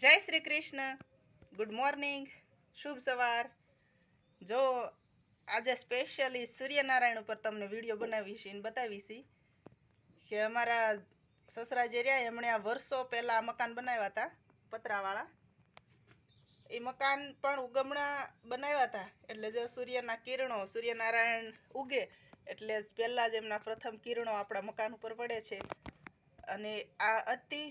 જય Shri Krishna. Good morning, શુભ સવાર. જો આજે સ્પેશિયલી સૂર્યનારાયણ ઉપર તમને વિડીયો બનાવીશ અને બતાવીશ કે અમારા સસરા જે રહ્યા એમણે આ વર્ષો પહેલાં મકાન બનાવ્યા હતા પતરાવાળા. એ મકાન પણ ઉગમણા બનાવ્યા હતા એટલે જો સૂર્યના કિરણો સૂર્યનારાયણ ઉગે એટલે પહેલાં જ એમના પ્રથમ કિરણો આપણા મકાન ઉપર પડે છે અને આ અતિ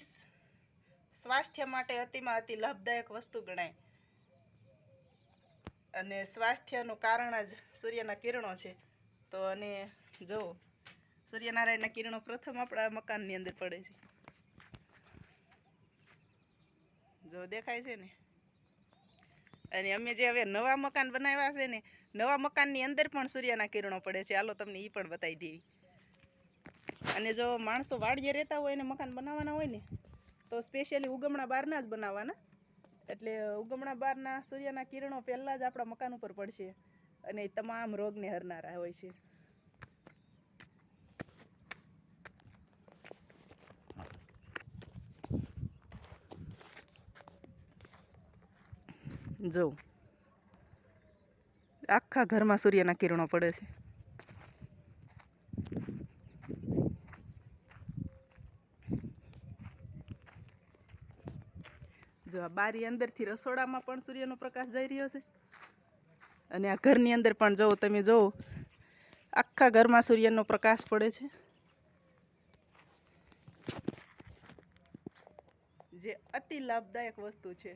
સ્વાસ્થ્ય માટે અતિમાં અતિ લાભદાયક વસ્તુ ગણાય અને સ્વાસ્થ્યનું કારણ જ સૂર્યના કિરણો છે. તો અને જો સૂર્યનારાયણના કિરણો પ્રથમ આપણા મકાનની અંદર પડે છે. જો દેખાય છે ને. અને અમે જે હવે નવા મકાન બનાવ્યા છે ને, નવા મકાનની અંદર પણ સૂર્યના કિરણો પડે છે. હાલો તમને એ પણ બતાવી દેવી. અને જો માણસો વાડીએ રહેતા હોય ને મકાન બનાવવાના હોય ને તો સ્પેશિયલી ઉગમણા બહારના જ બનાવવાના. એટલે ઉગમણા બહારના સૂર્યના કિરણો પહેલાં જ આપણા મકાન ઉપર પડશે અને એ તમામ રોગને હરનારા હોય છે. જો આખા ઘરમાં સૂર્યના કિરણો પડે છે. જો આ બારી અંદરથી રસોડામાં પણ સૂર્યનો પ્રકાશ જઈ રહ્યો છે અને આ ઘરની અંદર પણ જો તમે જુઓ આખા ઘરમાં સૂર્યનો પ્રકાશ પડે છે, જે અતિ લાભદાયક વસ્તુ છે.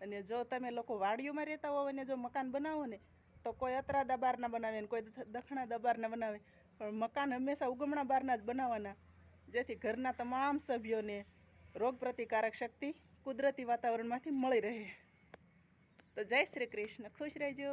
અને જો તમે લોકો વાડીઓમાં રહેતા હોવ અને જો મકાન બનાવો ને તો કોઈ અત્રાદા બહારના બનાવે ને કોઈ દખણા બહારના બનાવે, પણ મકાન હંમેશા ઉગમણા બહારના જ બનાવવાના, જેથી ઘરના તમામ સભ્યોને રોગ પ્રતિકારક શક્તિ કુદરતી વાતાવરણમાંથી મળી રહે. તો જય શ્રી કૃષ્ણ. ખુશ રહેજો.